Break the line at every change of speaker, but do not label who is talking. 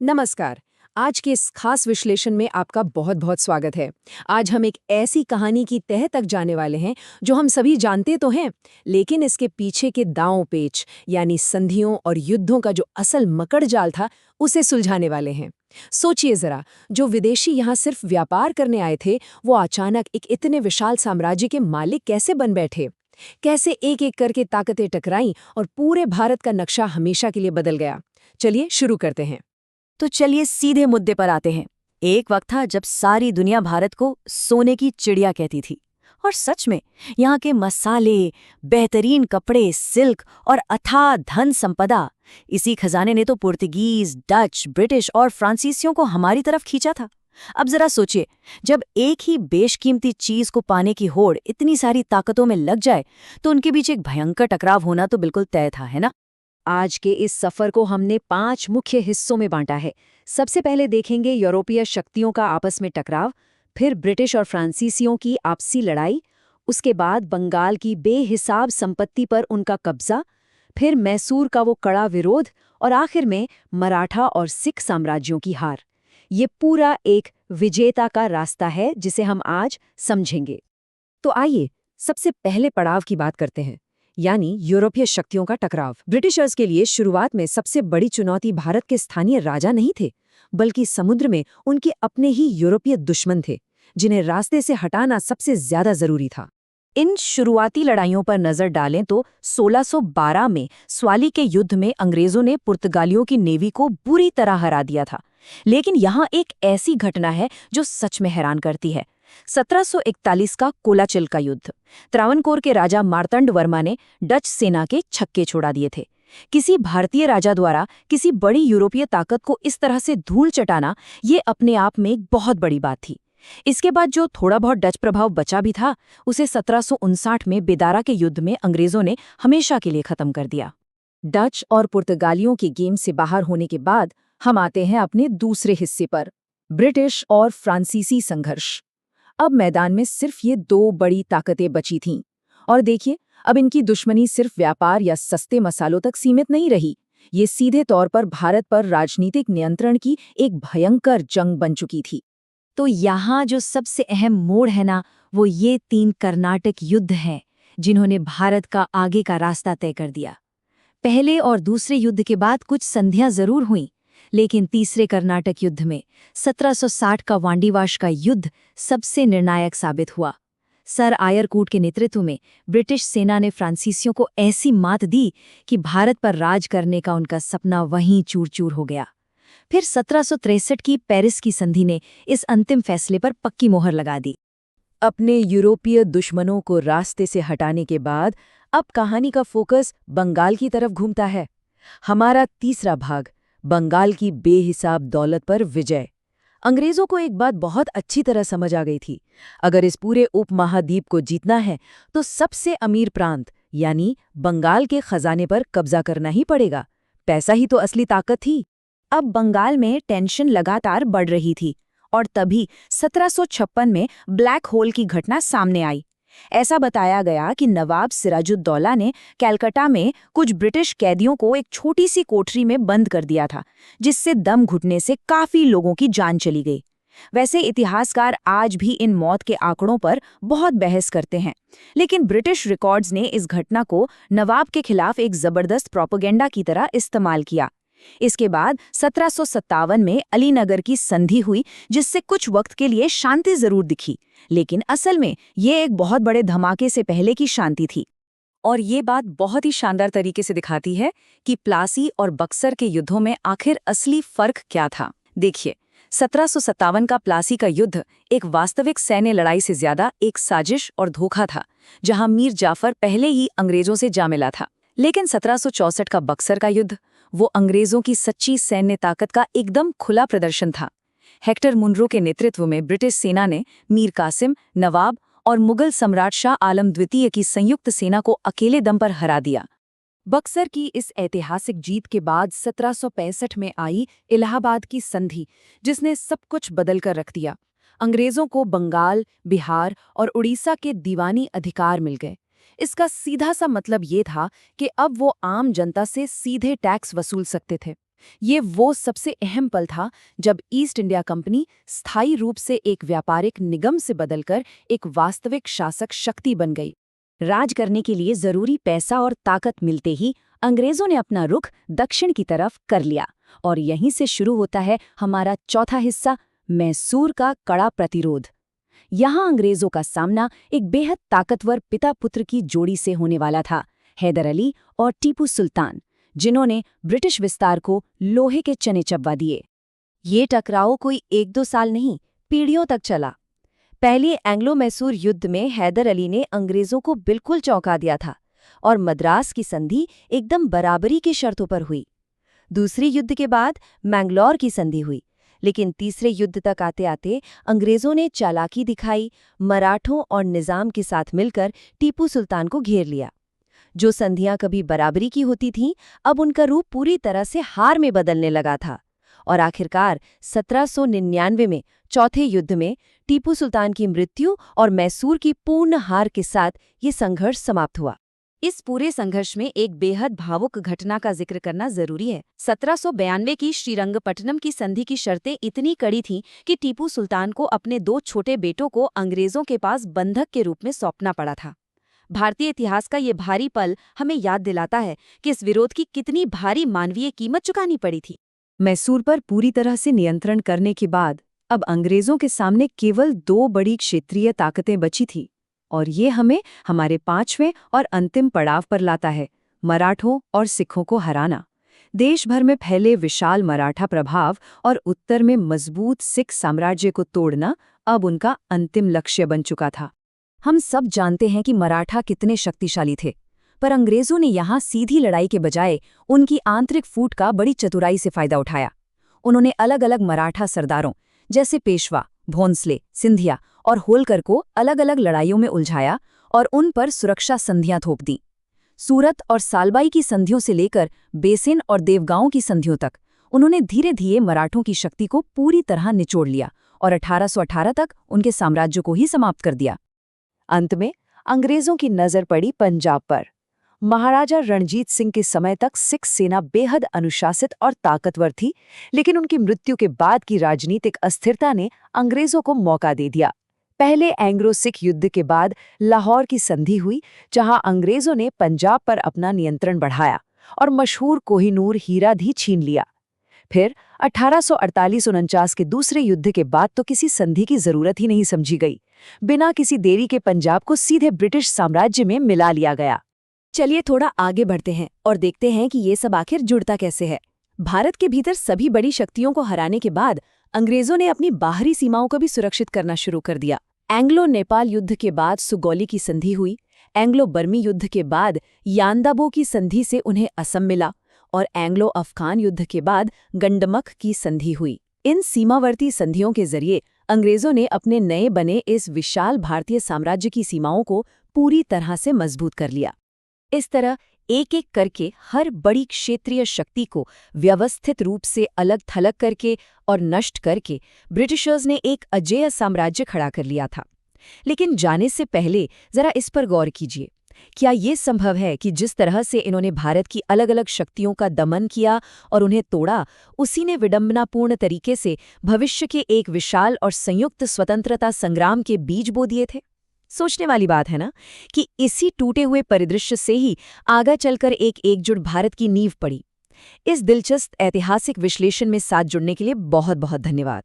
नमस्कार। आज के इस खास विश्लेषण में आपका बहुत-बहुत स्वागत है। आज हम एक ऐसी कहानी की तह तक जाने वाले हैं जो हम सभी जानते तो हैं, लेकिन इसके पीछे के दांव-पेच यानी संधियों और युद्धों का जो असल मकड़ जाल था, उसे सुलझाने वाले हैं। सोचिए जरा, जो विदेशी यहाँ सिर्फ व्यापार करने आए थे, वो अचानक एक इतने विशाल साम्राज्य के मालिक कैसे बन बैठे? कैसे एक-एक करके ताकतें टकराईं और पूरे भारत का नक्शा हमेशा के लिए बदल गया? चलिए शुरू करते हैं।
तो चलिए सीधे मुद्दे पर आते हैं। एक वक्त था जब सारी दुनिया भारत को सोने की चिड़िया कहती थी। और सच में यहाँ के मसाले, बेहतरीन कपड़े, सिल्क और अथाह धन संपदा, इसी खजाने ने तो पुर्तगीज, डच, ब्रिटिश और फ्रांसीसियों को हमारी तरफ खींचा था। अब जरा सोचिए, जब एक ही बेशकीमती चीज को पाने की होड़ इतनी सारी ताकतों में लग जाए, तो उनके बीच एक भयंकर टकराव होना तो बिल्कुल तय था, है ना?
आज के इस सफर को हमने 5 मुख्य हिस्सों में बांटा है। सबसे पहले देखेंगे यूरोपीय शक्तियों का आपस में टकराव, फिर ब्रिटिश और फ्रांसीसियों की आपसी लड़ाई, उसके बाद बंगाल की बेहिसाब संपत्ति पर उनका कब्जा, फिर मैसूर का वो कड़ा विरोध और आखिर में मराठा और सिख साम्राज्यों की हार। ये पूरा एक विजेता का रास्ता है जिसे हम आज समझेंगे। तो आइए सबसे पहले पड़ाव की बात करते हैं, यानी यूरोपीय शक्तियों का टकराव। ब्रिटिशर्स के लिए शुरुआत में सबसे बड़ी चुनौती भारत के स्थानीय राजा नहीं थे, बल्कि समुद्र में उनके अपने ही यूरोपीय दुश्मन थे, जिन्हें रास्ते से हटाना सबसे ज्यादा जरूरी था।
इन शुरुआती लड़ाइयों पर नजर डालें तो 1612 में स्वाली के युद्ध में अंग्रेजों ने पुर्तगालियों की नेवी को बुरी तरह हरा दिया था। लेकिन यहाँ एक ऐसी घटना है जो सच में हैरान करती है। 1741 का कोलाचिल का युद्ध। त्रावणकोर के राजा मार्तंड वर्मा ने डच सेना के छक्के छोड़ा दिए थे। किसी भारतीय राजा द्वारा किसी बड़ी यूरोपीय ताकत को इस तरह से धूल चटाना, ये अपने आप में एक बहुत बड़ी बात थी। इसके बाद जो थोड़ा बहुत डच प्रभाव बचा भी था, उसे 1759 में बेदारा के युद्ध में अंग्रेजों ने हमेशा के लिए खत्म कर दिया।
डच और पुर्तगालियों के गेम से बाहर होने के बाद हम आते हैं अपने दूसरे हिस्से पर, ब्रिटिश और फ्रांसीसी संघर्ष। अब मैदान में सिर्फ ये 2 बड़ी ताकतें बची थीं। और देखिए, अब इनकी दुश्मनी सिर्फ व्यापार या सस्ते मसालों तक सीमित नहीं रही। ये सीधे तौर पर भारत पर राजनीतिक नियंत्रण की एक भयंकर जंग बन चुकी थी।
तो यहाँ जो सबसे अहम मोड़ है ना, वो ये 3 कर्नाटक युद्ध हैं, जिन्होंने भारत का आगे का रास्ता तय कर दिया। पहले और दूसरे युद्ध के बाद कुछ संधियां जरूर हुईं, लेकिन तीसरे कर्नाटक युद्ध में 1760 का वांडीवाश का युद्ध सबसे निर्णायक साबित हुआ। सर आयरकूट के नेतृत्व में ब्रिटिश सेना ने फ्रांसीसियों को ऐसी मात दी कि भारत पर राज करने का उनका सपना वहीं चूर-चूर हो गया। फिर 1763 की पेरिस की संधि ने इस अंतिम फैसले पर पक्की मोहर लगा दी।
अपने यूरोपीय दुश्मनों को रास्ते से हटाने के बाद अब कहानी का फोकस बंगाल की तरफ घूमता है। हमारा तीसरा भाग, बंगाल की बेहिसाब दौलत पर विजय। अंग्रेजों को एक बात बहुत अच्छी तरह समझ आ गई थी, अगर इस पूरे उपमहाद्वीप को जीतना है तो सबसे अमीर प्रांत यानी बंगाल के खजाने पर कब्जा करना ही पड़ेगा। पैसा ही तो असली ताकत थी।
अब बंगाल में टेंशन लगातार बढ़ रही थी और तभी 1756 में ब्लैक होल की घटना सामने आई। ऐसा बताया गया कि नवाब सिराजुद्दौला ने कलकत्ता में कुछ ब्रिटिश कैदियों को एक छोटी सी कोठरी में बंद कर दिया था, जिससे दम घुटने से काफी लोगों की जान चली गई। वैसे इतिहासकार आज भी इन मौत के आंकड़ों पर बहुत बहस करते हैं, लेकिन ब्रिटिश रिकॉर्ड्स ने इस घटना को नवाब के खिलाफ एक जबरदस्त प्रोपेगेंडा की तरह इस्तेमाल किया। इसके बाद 1757 में अलीनगर की संधि हुई, जिससे कुछ वक्त के लिए शांति जरूर दिखी, लेकिन असल में ये एक बहुत बड़े धमाके से पहले की शांति थी।
और ये बात बहुत ही शानदार तरीके से दिखाती है कि प्लासी और बक्सर के युद्धों में आखिर असली फर्क क्या था। देखिए, 1757 का प्लासी का युद्ध एक वास्तविक सैन्य लड़ाई से ज्यादा एक साजिश और धोखा था, जहां मीर जाफर पहले ही अंग्रेजों से जा मिला था। लेकिन 1764 का बक्सर का युद्ध, वो अंग्रेजों की सच्ची सैन्य ताकत का एकदम खुला प्रदर्शन था। हेक्टर मुनरो के नेतृत्व में ब्रिटिश सेना ने मीर कासिम, नवाब और मुगल सम्राट शाह आलम द्वितीय की संयुक्त सेना को अकेले दम पर हरा दिया। बक्सर की इस ऐतिहासिक जीत के बाद 1765 में आई इलाहाबाद की संधि, जिसने सब कुछ बदल कर रख दिया। अंग्रेजों को बंगाल, बिहार और उड़ीसा के दीवानी अधिकार मिल गए। इसका सीधा सा मतलब ये था कि अब वो आम जनता से सीधे टैक्स वसूल सकते थे।
ये वो सबसे अहम पल था जब ईस्ट इंडिया कंपनी स्थायी रूप से एक व्यापारिक निगम से बदलकर एक वास्तविक शासक शक्ति बन गई।
राज करने के लिए जरूरी पैसा और ताकत मिलते ही अंग्रेजों ने अपना रुख दक्षिण की तरफ कर लिया और यहीं से शुरू होता है हमारा चौथा हिस्सा, मैसूर का कड़ा प्रतिरोध। यहाँ अंग्रेजों का सामना एक बेहद ताकतवर पिता पुत्र की जोड़ी से होने वाला था, हैदर अली और टीपू सुल्तान, जिन्होंने ब्रिटिश विस्तार को लोहे के चने चबवा दिए। ये टकराव कोई 1-2 साल नहीं, पीढ़ियों तक चला। पहले एंग्लो मैसूर युद्ध में हैदर अली ने अंग्रेजों को बिल्कुल चौंका दिया था और मद्रास की संधि एकदम बराबरी की शर्तों पर हुई। दूसरे युद्ध के बाद मैंगलोर की संधि हुई, लेकिन तीसरे युद्ध तक आते आते अंग्रेजों ने चालाकी दिखाई, मराठों और निजाम के साथ मिलकर टीपू सुल्तान को घेर लिया। जो संधियां कभी बराबरी की होती थीं, अब उनका रूप पूरी तरह से हार में बदलने लगा था और आखिरकार 1799 में चौथे युद्ध में टीपू सुल्तान की मृत्यु और मैसूर की पूर्ण हार के साथ ये संघर्ष समाप्त हुआ। इस पूरे संघर्ष में एक बेहद भावुक घटना का जिक्र करना जरूरी है। 1792 की श्रीरंगपट्टनम की संधि की शर्तें इतनी कड़ी थीं कि टीपू सुल्तान को अपने 2 छोटे बेटों को अंग्रेजों के पास बंधक के रूप में सौंपना पड़ा था। भारतीय इतिहास का ये भारी पल हमें याद दिलाता है कि इस विरोध की कितनी भारी मानवीय कीमत चुकानी पड़ी थी। मैसूर पर पूरी तरह से नियंत्रण करने के बाद अब अंग्रेजों के सामने केवल 2 बड़ी क्षेत्रीय ताकतें बची थी और ये हमें हमारे 5वें और अंतिम पड़ाव पर लाता है, मराठों और सिखों को हराना। देश भर में फैले विशाल मराठा प्रभाव और उत्तर में मजबूत सिख साम्राज्य को तोड़ना अब उनका अंतिम लक्ष्य बन चुका था। हम सब जानते हैं कि मराठा कितने शक्तिशाली थे, पर अंग्रेजों ने यहाँ सीधी लड़ाई के बजाय उनकी आंतरिक फूट का बड़ी चतुराई से फायदा उठाया। उन्होंने अलग अलग मराठा सरदारों जैसे पेशवा, भोंसले, सिंधिया और होलकर को अलग अलग लड़ाइयों में उलझाया और उन पर सुरक्षा संधियां थोप दीं। सूरत और सालबाई की संधियों से लेकर बेसिन और देवगांव की संधियों तक उन्होंने धीरे धीरे मराठों की शक्ति को पूरी तरह निचोड़ लिया और 1818 तक उनके साम्राज्य को ही समाप्त कर दिया। अंत में अंग्रेजों की नजर पड़ी पंजाब पर। महाराजा रणजीत सिंह के समय तक सिख सेना बेहद अनुशासित और ताकतवर थी, लेकिन उनकी मृत्यु के बाद की राजनीतिक अस्थिरता ने अंग्रेजों को मौका दे दिया। पहले एंग्लो सिख युद्ध के बाद लाहौर की संधि हुई, जहां अंग्रेजों ने पंजाब पर अपना नियंत्रण बढ़ाया और मशहूर कोहिनूर हीरा भी छीन लिया। फिर 1848-49 के दूसरे युद्ध के बाद तो किसी संधि की जरूरत ही नहीं समझी गई। बिना किसी देरी के पंजाब को सीधे ब्रिटिश साम्राज्य में मिला लिया गया।
चलिए थोड़ा आगे बढ़ते हैं और देखते हैं कि ये सब आखिर जुड़ता कैसे है। भारत के भीतर सभी बड़ी शक्तियों को हराने के बाद अंग्रेजों ने अपनी बाहरी सीमाओं को भी सुरक्षित करना शुरू कर दिया। एंग्लो नेपाल युद्ध के बाद सुगौली की संधि हुई, एंग्लो बर्मी युद्ध के बाद यानदाबो की संधि से उन्हें असम मिला और एंग्लो अफगान युद्ध के बाद गंडमक की संधि हुई। इन सीमावर्ती संधियों के जरिए अंग्रेजों ने अपने नए बने इस विशाल भारतीय साम्राज्य की सीमाओं को पूरी तरह से मजबूत कर लिया। इस तरह एक एक करके हर बड़ी क्षेत्रीय शक्ति को व्यवस्थित रूप से अलग थलग करके और नष्ट करके ब्रिटिशर्स ने एक अजेय साम्राज्य खड़ा कर लिया था। लेकिन जाने से पहले जरा इस पर गौर कीजिए, क्या ये संभव है कि जिस तरह से इन्होंने भारत की अलग अलग शक्तियों का दमन किया और उन्हें तोड़ा, उसी ने विडंबनापूर्ण तरीके से भविष्य के एक विशाल और संयुक्त स्वतंत्रता संग्राम के बीज बो दिए थे? सोचने वाली बात है ना कि इसी टूटे हुए परिदृश्य से ही आगे चलकर एक एकजुट भारत की नींव पड़ी। इस दिलचस्प ऐतिहासिक विश्लेषण में साथ जुड़ने के लिए बहुत बहुत धन्यवाद।